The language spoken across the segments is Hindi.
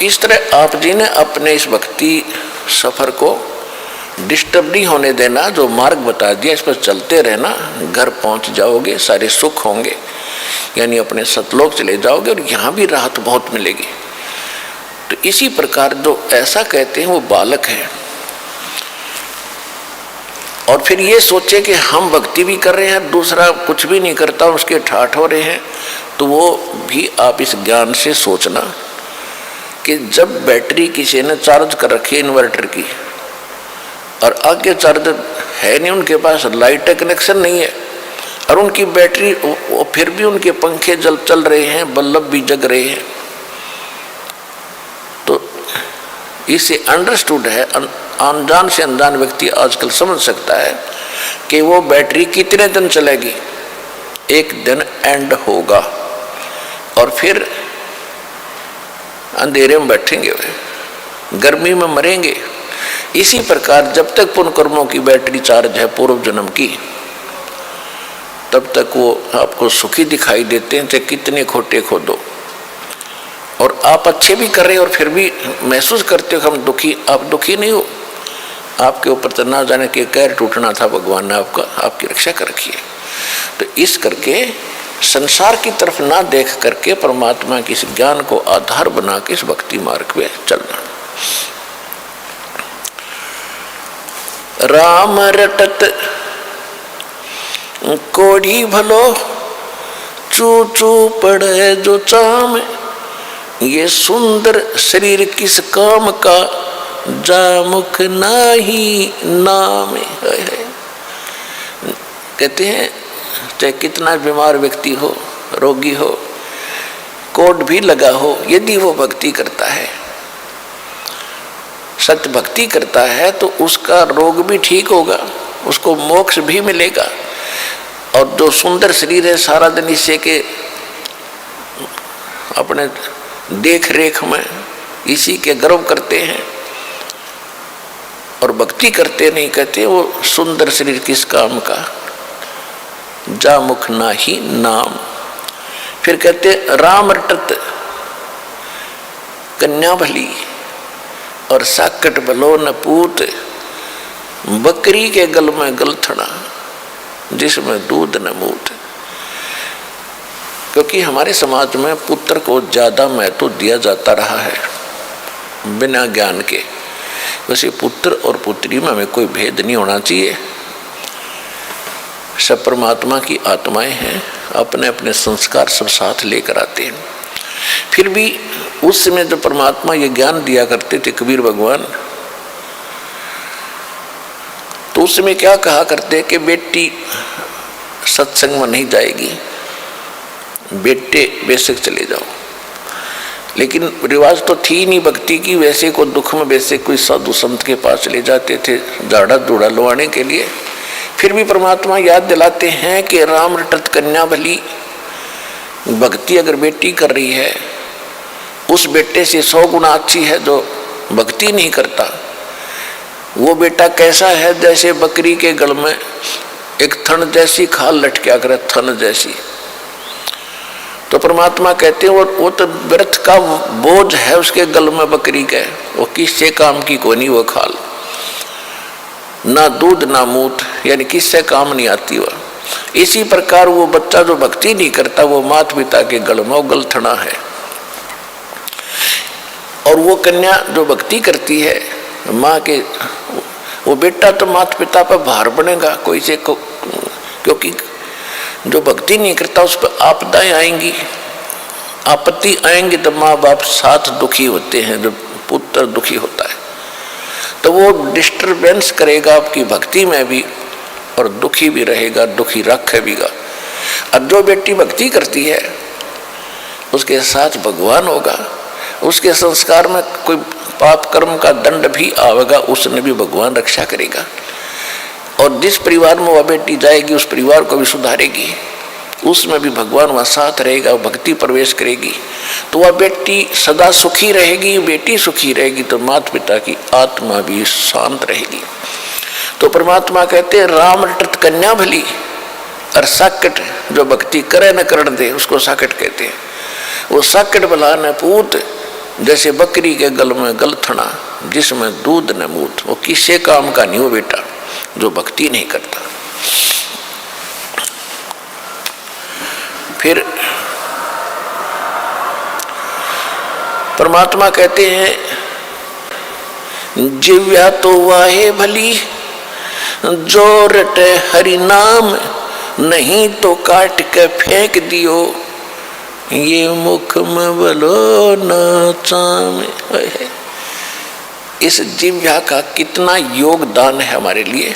इस तरह आप जी ने अपने इस भक्ति सफर को डिस्टर्ब नहीं होने देना, जो मार्ग बता दिया इस पर चलते रहना, घर पहुंच जाओगे, सारे सुख होंगे, यानी अपने सतलोक चले जाओगे और यहाँ भी राहत बहुत मिलेगी। तो इसी प्रकार जो ऐसा कहते हैं वो बालक है, और फिर ये सोचे कि हम भक्ति भी कर रहे हैं, दूसरा कुछ भी नहीं करता, उसके ठाठ हो रहे हैं, तो वो भी आप इस ज्ञान से सोचना कि जब बैटरी किसी ने चार्ज कर रखी है इन्वर्टर की और आगे चार्ज है नहीं, उनके पास लाइट का कनेक्शन नहीं है और उनकी बैटरी फिर भी उनके पंखे चल रहे हैं, बल्ब भी जग रहे हैं, तो इसे अंडरस्टूड है, अनजान से अनजान व्यक्ति आजकल समझ सकता है कि वो बैटरी कितने दिन चलेगी, एक दिन एंड होगा और फिर अंधेरे में बैठेंगे, वे गर्मी में मरेंगे। इसी प्रकार जब तक पुण्य कर्मों की बैटरी चार्ज है पूर्व जन्म की, तब तक वो आपको सुखी दिखाई देते हैं, चाहे कितने खोटे खोदो, और आप अच्छे भी कर रहे हो और फिर भी महसूस करते हो हम दुखी। आप दुखी नहीं हो, आपके ऊपर तो ना जाने के कहर टूटना था, भगवान ने आपकी रक्षा कर रखी है। तो इस करके संसार की तरफ ना देख करके परमात्मा के इस ज्ञान को आधार बना के इस भक्ति मार्ग पे चलना। राम रटत कोढ़ी भलो, चू चू पड़े जो चाम, ये सुंदर शरीर किस काम का, जा मुख नाही नाम। कहते हैं चाहे कितना बीमार व्यक्ति हो, रोगी हो, कोट भी लगा हो, यदि वो भक्ति करता है, सत्य भक्ति करता है, तो उसका रोग भी ठीक होगा, उसको मोक्ष भी मिलेगा। और जो सुंदर शरीर है, सारा दिन इसे के अपने देख रेख में इसी के गर्व करते हैं और भक्ति करते नहीं, कहते वो सुंदर शरीर किस काम का, जा मुख नाही नाम। फिर कहते राम रटत कन्या भली और साकट भलो न पूत, बकरी के गल में गलथड़ा जिसमें दूध न मूत। क्योंकि हमारे समाज में पुत्र को ज्यादा महत्व दिया जाता रहा है बिना ज्ञान के। वैसे पुत्र और पुत्री में हमें कोई भेद नहीं होना चाहिए, सब परमात्मा की आत्माएं हैं, अपने अपने संस्कार सब साथ लेकर आते हैं। फिर भी उस समय जो परमात्मा ये ज्ञान दिया करते थे कबीर भगवान, तो उस समय क्या कहा करते कि बेटी सत्संग में नहीं जाएगी, बेटे बेशक चले जाओ। लेकिन रिवाज तो थी नहीं भक्ति की, वैसे को दुख में वैसे कोई साधु संत के पास चले जाते थे झाड़ा दूड़ा लुवाने के लिए। फिर भी परमात्मा याद दिलाते हैं कि राम रटत कन्या भली, भक्ति अगर बेटी कर रही है उस बेटे से 100 गुना अच्छी है जो भक्ति नहीं करता। वो बेटा कैसा है, जैसे बकरी के गल में एक थन जैसी खाल लटका करे, थन जैसी। तो परमात्मा कहते हैं वो तो व्यर्थ का बोझ है उसके गल में बकरी के, वो किससे काम की कोनी वो खाल, ना दूध ना मूत, यानी किससे काम नहीं आती वह। इसी प्रकार वो बच्चा जो भक्ति नहीं करता वो माता पिता के गल में गलथड़ा है, और वो कन्या जो भक्ति करती है माँ के, वो बेटा तो माता पिता पर भार बनेगा कोई से को, क्योंकि जो भक्ति नहीं करता उस पर आपदाएं आएंगी, आपत्ति आएंगी, तो माँ बाप साथ दुखी होते हैं, जब पुत्र दुखी होता है तो वो डिस्टरबेंस करेगा आपकी भक्ति में भी और दुखी भी रहेगा, दुखी रखेगा। अब जो बेटी भक्ति करती है उसके साथ भगवान होगा, उसके संस्कार में कोई पाप कर्म का दंड भी आवेगा, उसने भी भगवान रक्षा करेगा। और जिस परिवार में वह बेटी जाएगी उस परिवार को भी सुधारेगी, उसमें भी भगवान वहाँ साथ रहेगा, भक्ति प्रवेश करेगी, तो वह बेटी सदा सुखी रहेगी, बेटी सुखी रहेगी तो माता पिता की आत्मा भी शांत रहेगी। तो परमात्मा कहते हैं राम रटत कन्या भली, और साकट जो भक्ति करे न करण दे उसको साकट कहते हैं। वो साकट भला न पूत, जैसे बकरी के गल में गलथना जिसमें दूध न मूत, वो किसी काम का नहीं हो बेटा जो भक्ति नहीं करता। फिर परमात्मा कहते हैं जिव्या तो वाहे भली जो रटे हरि नाम, नहीं तो काट के फेंक दियो ये मुख में बोलो नाचाम। इस जिह्वा का कितना योगदान है हमारे लिए,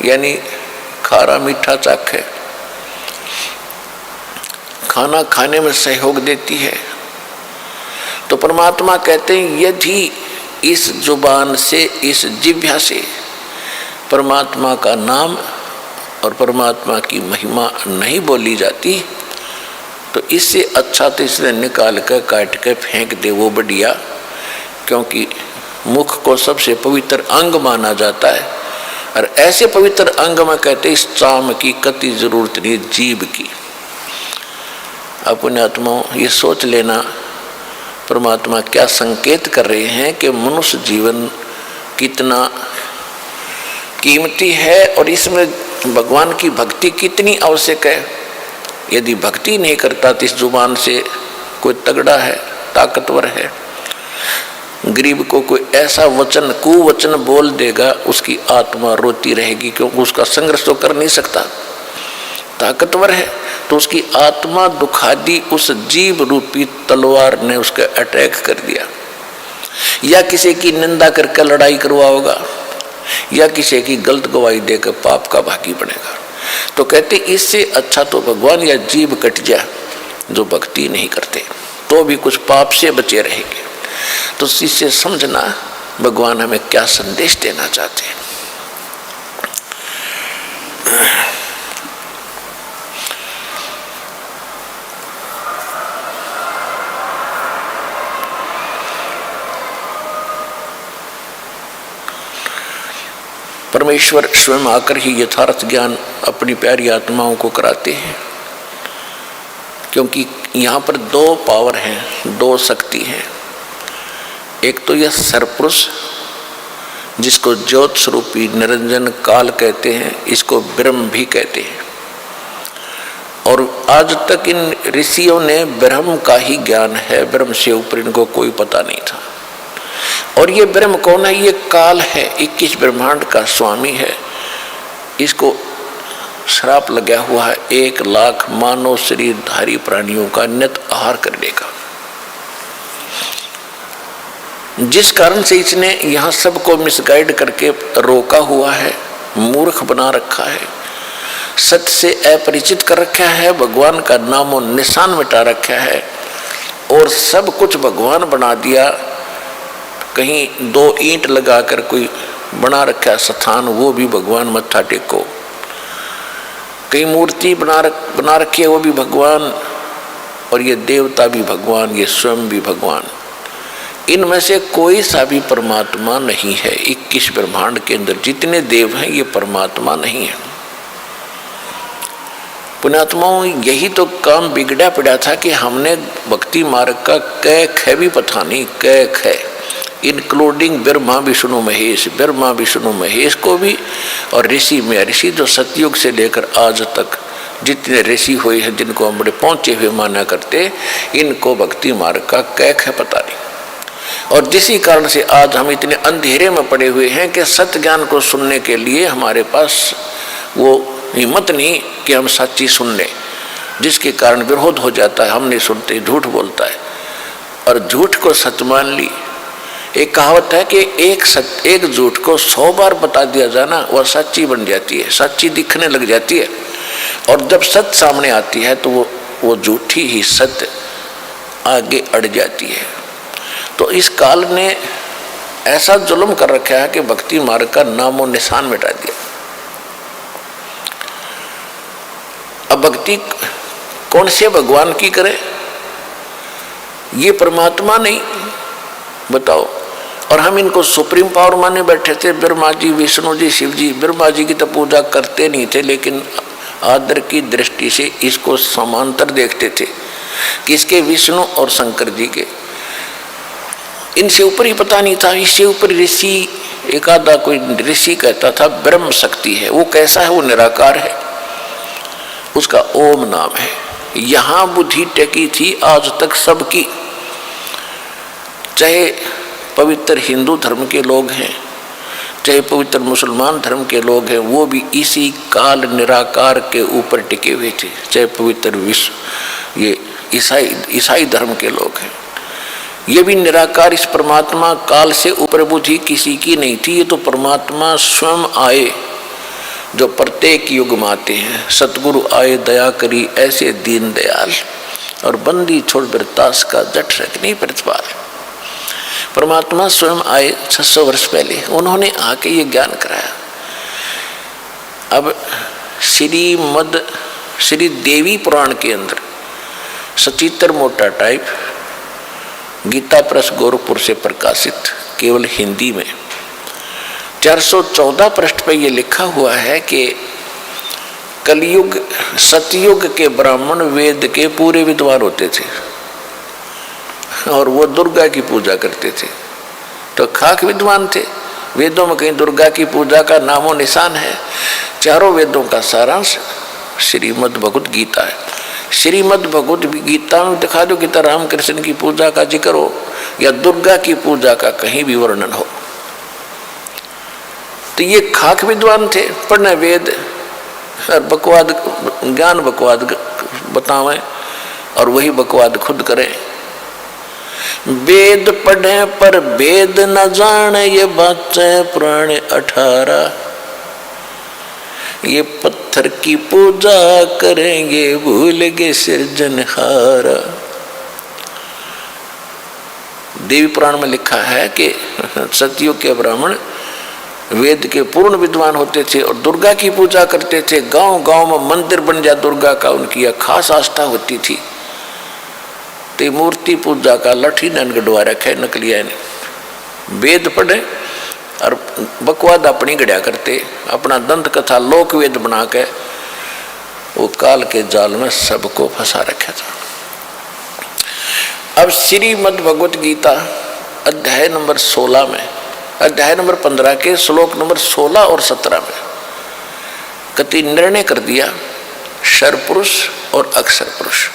यानी खारा मीठा चाखे, खाना खाने में सहयोग देती है। तो परमात्मा कहते हैं यदि इस जुबान से, इस जिह्वा से परमात्मा का नाम और परमात्मा की महिमा नहीं बोली जाती तो इससे अच्छा तो इसने निकाल कर काट कर फेंक दे वो बढ़िया, क्योंकि मुख को सबसे पवित्र अंग माना जाता है। और ऐसे पवित्र अंग में कहते इस चाम की कति जरूरत नहीं जीभ की। अपने आत्मा ये सोच लेना परमात्मा क्या संकेत कर रहे हैं कि मनुष्य जीवन कितना कीमती है और इसमें भगवान की भक्ति कितनी आवश्यक है। यदि भक्ति नहीं करता तो इस जुबान से कोई तगड़ा है, ताकतवर है, गरीब को कोई ऐसा वचन कुवचन बोल देगा उसकी आत्मा रोती रहेगी, क्योंकि उसका संघर्ष तो कर नहीं सकता। ताकतवर है तो उसकी आत्मा दुखादी उस जीव रूपी तलवार ने उसका अटैक कर दिया, या किसी की निंदा करके लड़ाई करवाओगा, या किसी की गलत गवाही देकर पाप का भागी बनेगा। तो कहते इससे अच्छा तो भगवान या जीव कट जा जो भक्ति नहीं करते, तो भी कुछ पाप से बचे रहेंगे। तो इससे समझना भगवान हमें क्या संदेश देना चाहते हैं। परमेश्वर स्वयं आकर ही यथार्थ ज्ञान अपनी प्यारी आत्माओं को कराते हैं, क्योंकि यहाँ पर दो पावर हैं, दो शक्ति हैं। एक तो यह सरपुरुष जिसको ज्योत स्वरूपी निरंजन काल कहते हैं, इसको ब्रह्म भी कहते हैं। और आज तक इन ऋषियों ने ब्रह्म का ही ज्ञान है, ब्रह्म से ऊपर इनको कोई पता नहीं था। और ये ब्रह्म कौन है? ये काल है, 21 ब्रह्मांड का स्वामी है। इसको श्राप लगा हुआ है 1 लाख मानव शरीरधारी प्राणियों का नित आहार करने का, जिस कारण से इसने यहाँ सबको मिसगाइड करके रोका हुआ है, मूर्ख बना रखा है, सत्य से अपरिचित कर रखा है, भगवान का नामो निशान मिटा रखा है और सब कुछ भगवान बना दिया। कहीं 2 ईंट लगाकर कोई बना रखा है स्थान, वो भी भगवान मत्था टेको। कहीं मूर्ति बना रखी है, वो भी भगवान, और ये देवता भी भगवान, ये स्वयं भी भगवान। इनमें से कोई सा भी परमात्मा नहीं है। 21 ब्रह्मांड के अंदर जितने देव हैं ये परमात्मा नहीं है। पुण्यात्माओं, यही तो काम बिगड़ा पड़ा था कि हमने भक्ति मार्ग का कै ख भी पता नहीं, कै ख इंक्लूडिंग ब्रह्मा विष्णु महेश, ब्रह्मा विष्णु महेश को भी, और ऋषि में ऋषि जो सतयुग से लेकर आज तक जितने ऋषि हुए हैं जिनको हम बड़े पहुंचे हुए माना करते, इनको भक्ति मार्ग का कै ख पता नहीं। और जिसी कारण से आज हम इतने अंधेरे में पड़े हुए हैं कि सत्य ज्ञान को सुनने के लिए हमारे पास वो हिम्मत नहीं कि हम सच्ची सुन लें, जिसके कारण विरोध हो जाता है। हम नहीं सुनते, झूठ बोलता है, और झूठ को सच मान ली। एक कहावत है कि एक झूठ को 100 बार बता दिया जाना वह सच्ची बन जाती है, सच्ची दिखने लग जाती है। और जब सत्य सामने आती है तो वो झूठी ही सत्य आगे अड़ जाती है। तो इस काल ने ऐसा जुल्म कर रखा है कि भक्ति मार्ग का नामो निशान मिटा दिया। अब भक्ति कौन से भगवान की करे? ये परमात्मा नहीं, बताओ। और हम इनको सुप्रीम पावर माने बैठे थे, ब्रह्मा जी, विष्णु जी, शिव जी। ब्रह्मा जी की तो पूजा करते नहीं थे, लेकिन आदर की दृष्टि से इसको समांतर देखते थे। किसके? विष्णु और शंकर जी के। इनसे ऊपर ही पता नहीं था। इससे ऊपर ऋषि, एक आधा कोई ऋषि कहता था ब्रह्म शक्ति है। वो कैसा है? वो निराकार है, उसका ओम नाम है। यहां बुद्धि टेकी थी आज तक सबकी, चाहे पवित्र हिंदू धर्म के लोग हैं, चाहे पवित्र मुसलमान धर्म के लोग हैं, वो भी इसी काल निराकार के ऊपर टिके हुए थे। चाहे पवित्र विश्व ये ईसाई धर्म के लोग हैं, ये भी निराकार इस परमात्मा काल से ऊपर बुद्धि किसी की नहीं थी। ये तो परमात्मा स्वयं आए जो प्रत्येक युग में आते हैं। सतगुरु आए दया करी ऐसे दीन दयाल, और बंदी छोड़ बिरतास का जट रखनी प्रतिपाल। परमात्मा स्वयं आए 600 वर्ष पहले, उन्होंने आके ये ज्ञान कराया। अब श्री देवी पुराण के अंदर सचित्र मोटा टाइप गीता प्रेस गोरखपुर से प्रकाशित केवल हिंदी में 414 पृष्ठ पर यह लिखा हुआ है कि कलयुग सतयुग के ब्राह्मण वेद के पूरे विद्वान होते थे और वो दुर्गा की पूजा करते थे। तो खाक विद्वान थे। वेदों में कहीं दुर्गा की पूजा का नामो निशान है? चारों वेदों का सारांश श्रीमद् भगवत गीता है। श्रीमद् भगवत गीता में दिखा दो कि रामकृष्ण की पूजा का जिक्र हो या दुर्गा की पूजा का कहीं भी वर्णन हो। तो ये खाक विद्वान थे, पढ़ने वेद और बकवाद ज्ञान बकवाद बतावें और वही बकवाद खुद करें। वेद पढ़े पर वेद न जाने, ये बातें पुराने 18। ये पत्थर की पूजा करेंगे भूल गए सृजनहारा। देवी पुराण में लिखा है कि सतयुग के ब्राह्मण वेद के पूर्ण विद्वान होते थे और दुर्गा की पूजा करते थे। गांव गांव में मंदिर बन जाए दुर्गा का, उनकी यह खास आस्था होती थी। तो मूर्ति पूजा का लठी नन गढ़वा रखे नकलिया ने। वेद पढ़े और बकवाद अपनी गढ़िया करते, अपना दंत कथा लोक वेद बना के वो काल के जाल में सबको फंसा रखा था। अब श्रीमद् भगवत गीता अध्याय नंबर 16 में, अध्याय नंबर 15 के श्लोक नंबर 16 और 17 में कति निर्णय कर दिया सर्वपुरुष और अक्षर पुरुष।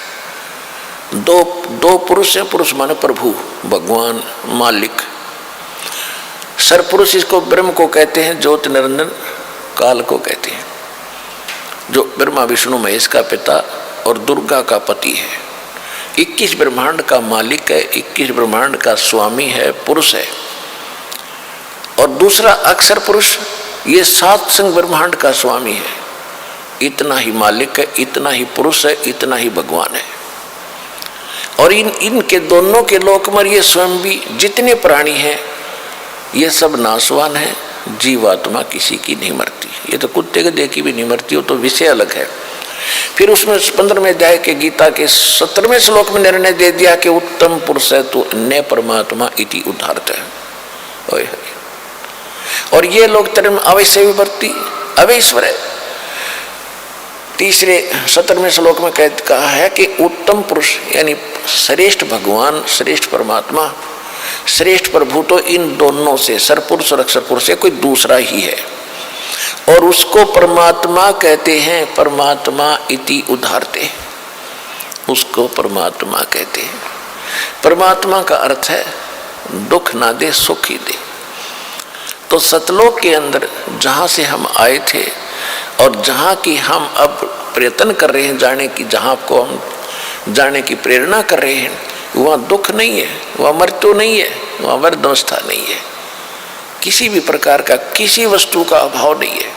दो पुरुष हैं। पुरुष माने प्रभु, भगवान, मालिक। सर्वपुरुष इसको ब्रह्म को कहते हैं, ज्योति निरंजन काल को कहते हैं, जो ब्रह्मा विष्णु महेश का पिता और दुर्गा का पति है। 21 ब्रह्मांड का मालिक है, 21 ब्रह्मांड का स्वामी है, पुरुष है। और दूसरा अक्षर पुरुष, ये 7 संग ब्रह्मांड का स्वामी है। इतना ही मालिक है, इतना ही पुरुष है, इतना ही भगवान है। और इनके दोनों के लोक में ये स्वयं भी जितने प्राणी हैं ये सब नाशवान है। जीवात्मा किसी की नहीं मरती। ये तो कुत्ते के देखी भी नहीं मरती, वो तो विषय अलग है। फिर उसमें 15वें अध्याय के गीता के 17वें श्लोक में निर्णय दे दिया कि उत्तम पुरुष है तो अन्य परमात्मा इति उदाहरत है। और ये लोग तरह अवश्य विवर्ती अवैश्वर है। तीसरे 17वें श्लोक में कहा है कि उत्तम पुरुष यानी श्रेष्ठ भगवान, श्रेष्ठ परमात्मा, श्रेष्ठ प्रभु तो इन दोनों से सर्वपुरुष और अक्षर पुरुष से कोई दूसरा ही है और उसको परमात्मा कहते हैं। परमात्मा इति उदाहरते, उसको परमात्मा कहते हैं। परमात्मा का अर्थ है दुख ना दे सुख ही दे। तो सतलोक के अंदर जहाँ से हम आए थे और जहाँ की हम अब प्रयत्न कर रहे हैं जाने की, जहाँ को हम जाने की प्रेरणा कर रहे हैं, वहाँ दुख नहीं है, वहाँ मृत्यु नहीं है, वहाँ वर्धावस्था नहीं है, किसी भी प्रकार का किसी वस्तु का अभाव नहीं है।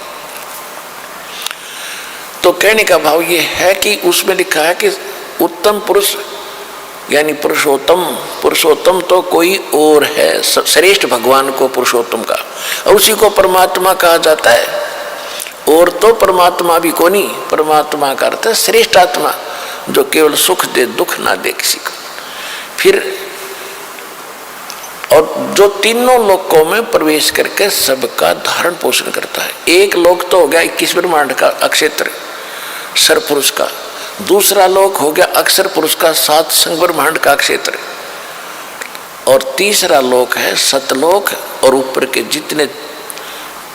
तो कहने का भाव ये है कि उसमें लिखा है कि उत्तम पुरुष यानी पुरुषोत्तम, पुरुषोत्तम तो कोई और है, श्रेष्ठ भगवान को पुरुषोत्तम का, और उसी को परमात्मा कहा जाता है। और तो परमात्मा भी को नहीं, परमात्मा का अर्थ है श्रेष्ठ आत्मा जो केवल सुख दे, दुख ना दे किसी को। फिर और जो तीनों लोकों में प्रवेश करके सबका धारण पोषण करता है। एक लोक तो हो गया 21 ब्रह्मांड का अक्षेत्र सर्वपुरुष का, दूसरा लोक हो गया अक्षर पुरुष का 7 संग ब्रह्मांड का क्षेत्र, और तीसरा लोक है सतलोक, और ऊपर के जितने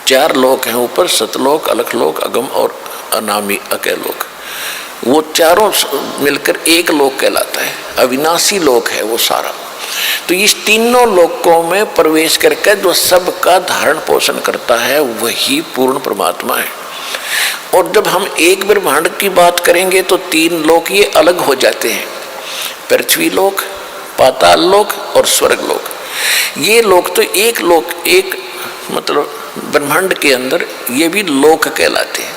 4 लोक हैं ऊपर, सतलोक, अलखलोक, अगम और अनामी अकेलोक, वो चारों मिलकर एक लोक कहलाता है। अविनाशी लोक है वो सारा। तो इस तीनों लोकों में प्रवेश करके जो सबका धारण पोषण करता है वही पूर्ण परमात्मा है। और जब हम एक ब्रह्मांड की बात करेंगे तो 3 लोक ये अलग हो जाते हैं, पृथ्वी लोक, पाताल लोक और स्वर्ग लोक। ये लोक तो एक लोक, एक मतलब ब्रह्मांड के अंदर ये भी लोक कहलाते हैं।